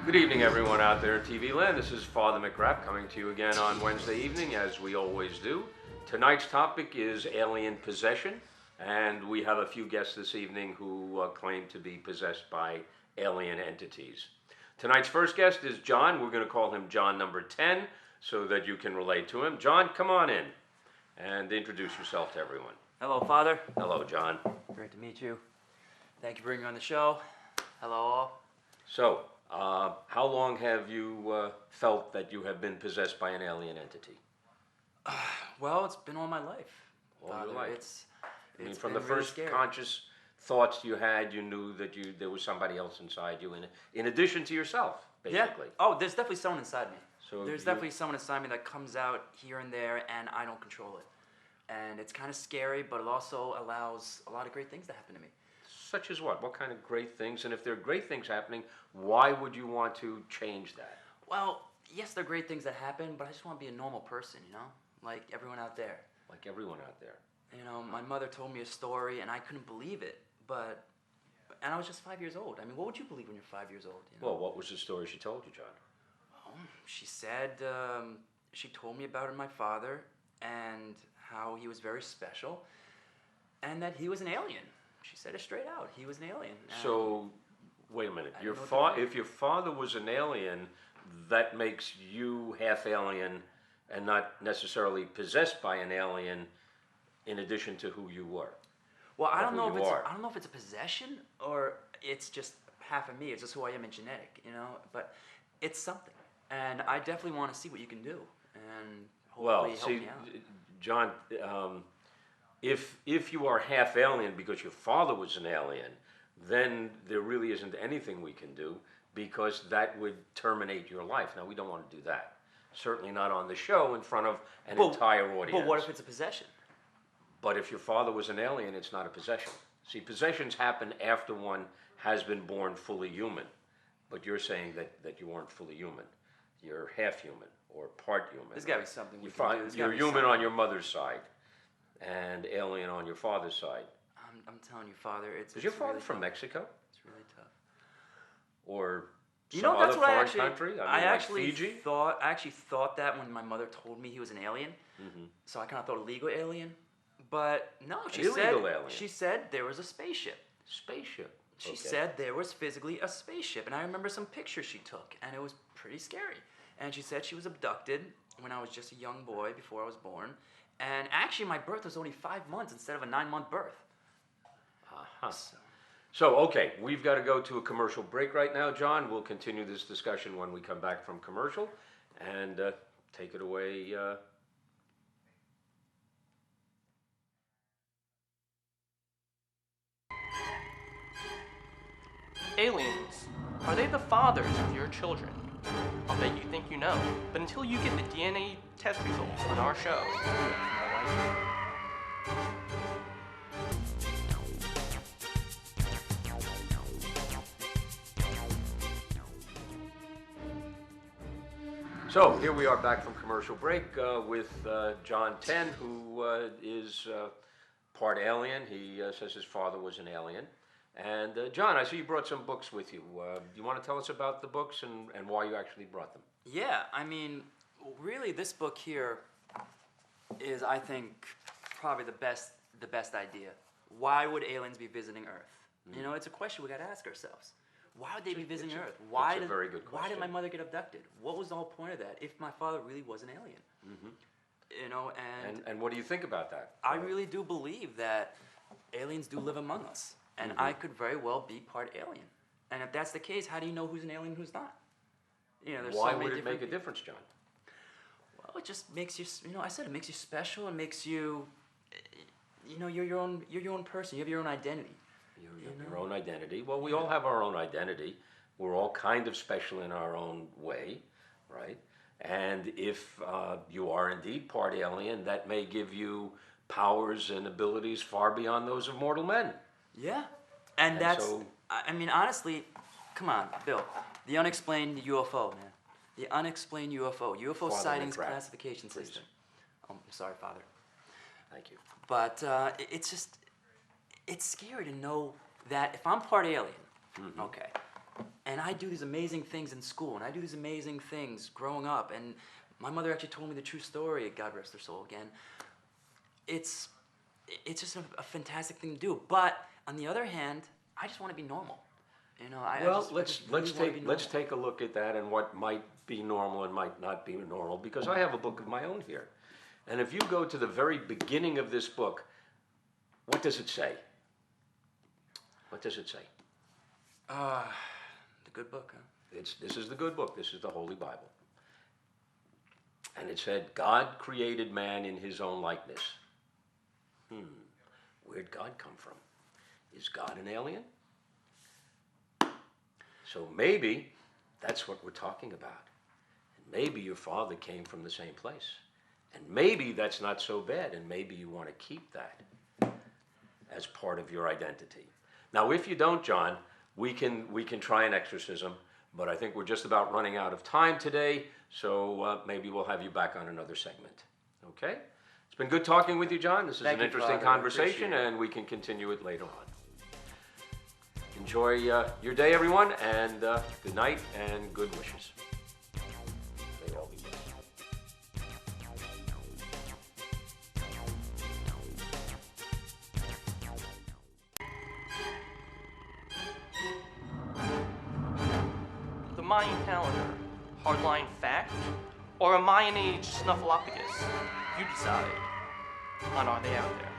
Good evening, everyone out there in TV land. This is Father McGrath coming to you again on Wednesday evening, as we always do. Tonight's topic is alien possession, and we have a few guests this evening who claim to be possessed by alien entities. Tonight's first guest is John. We're going to call him John number 10 so that you can relate to him. John, come on in and introduce yourself to everyone. Hello, Father. Hello, John. Great to meet you. Thank you for bringing me on the show. Hello, all. So, how long have you felt that you have been possessed by an alien entity? Well, it's been all my life. All Father. your life. It's From been the really first scary. conscious thoughts you had, you knew that there was somebody else inside you, in addition to yourself, basically. Yeah. Oh, there's definitely someone inside me. So There's definitely someone inside me that comes out here and there, and I don't control it. And it's kind of scary, but it also allows a lot of great things to happen to me. Such as what? What kind of great things? And if there are great things happening, why would you want to change that? Well, yes, there are great things that happen, but I just want to be a normal person, like everyone out there. Like everyone out there. My mother told me a story, and I couldn't believe it, and I was just 5 years old. I mean, what would you believe when you're 5 years old? Well, what was the story she told you, John? She said, she told me about my father and how he was very special and that he was an alien. She said it straight out. He was an alien. So, wait a minute. If your father was an alien, that makes you half alien and not necessarily possessed by an alien in addition to who you were. Well, I don't know if it's a possession or it's just half of me. It's just who I am in genetic, but it's something. And I definitely want to see what you can do and hopefully help me out. John, if you are half alien because your father was an alien, then there really isn't anything we can do because that would terminate your life. Now, we don't want to do that. Certainly not on the show in front of an entire audience. But what if it's a possession? But if your father was an alien, it's not a possession. See, possessions happen after one has been born fully human. But you're saying that you weren't fully human. You're half human or part human. There's got to be something we can do. You're human on your mother's side and alien on your father's side. I'm telling you, Father, Is your father really from tough. Mexico? It's really tough. Or That's other what foreign country? I like actually Fiji? thought that when my mother told me he was an alien. Mm-hmm. So I kind of thought a legal alien. But no, Alien. She said there was a spaceship. Spaceship. She said there was physically a spaceship. And I remember some pictures she took, and it was pretty scary. And she said she was abducted when I was just a young boy before I was born. And actually, my birth was only 5 months instead of a 9-month birth. Uh-huh. So, okay, we've got to go to a commercial break right now, John. We'll continue this discussion when we come back from commercial. And take it away. Aliens. Are they the fathers of your children? I'll bet you think you know, but until you get the DNA test results on our show, you have no idea. So here we are back from commercial break with John 10, who is part alien. He says his father was an alien. And John, I see you brought some books with you. Do you want to tell us about the books and why you actually brought them? Yeah, I mean, really, this book here is, I think, probably the best idea. Why would aliens be visiting Earth? It's a question we got to ask ourselves. Why would they be visiting Earth? It's a very good question. Why did my mother get abducted? What was the whole point of that if my father really was an alien? And what do you think about that? I really do believe that aliens do live among us. And I could very well be part alien. And if that's the case, how do you know who's an alien and who's not? There's Why so many would it make a different difference, John? Well, it just makes you, I said it makes you special. It makes you, you're your own person. You have your own identity. Your own identity. Well, we all have our own identity. We're all kind of special in our own way, right? And if you are indeed part alien, that may give you powers and abilities far beyond those of mortal men. Yeah, and that's, I mean, honestly, come on, Bill, the unexplained U.F.O, man. The unexplained U.F.O. U.F.O. Father sightings McGrath, classification please. system. I'm sorry, Father. Thank you. But it's scary to know that if I'm part alien, okay, And I do these amazing things in school, and I do these amazing things growing up. And my mother actually told me the true story, God rest her soul again. It's just a fantastic thing to do. But on the other hand, I just want to be normal. You know, I Well, just let's really wanna be normal. take a look at that and what might be normal and might not be normal, because I have a book of my own here. And if you go to the very beginning of this book, what does it say? What does it say? The good book, huh? This is the good book. This is the Holy Bible. And it said, God created man in his own likeness. Where'd God come from? Is God an alien? So maybe that's what we're talking about. And maybe your father came from the same place. And maybe that's not so bad, and maybe you want to keep that as part of your identity. Now, if you don't, John, we can try an exorcism, but I think we're just about running out of time today, so maybe we'll have you back on another segment. Okay? It's been good talking with you, John. This is Thank an you, interesting Father. I conversation, appreciate it. and we can continue it later on. Enjoy your day, everyone, and good night and good wishes. May all be well. The Mayan calendar, hardline fact, or a Mayan age snuffleupagus? You decide on Are They Out There?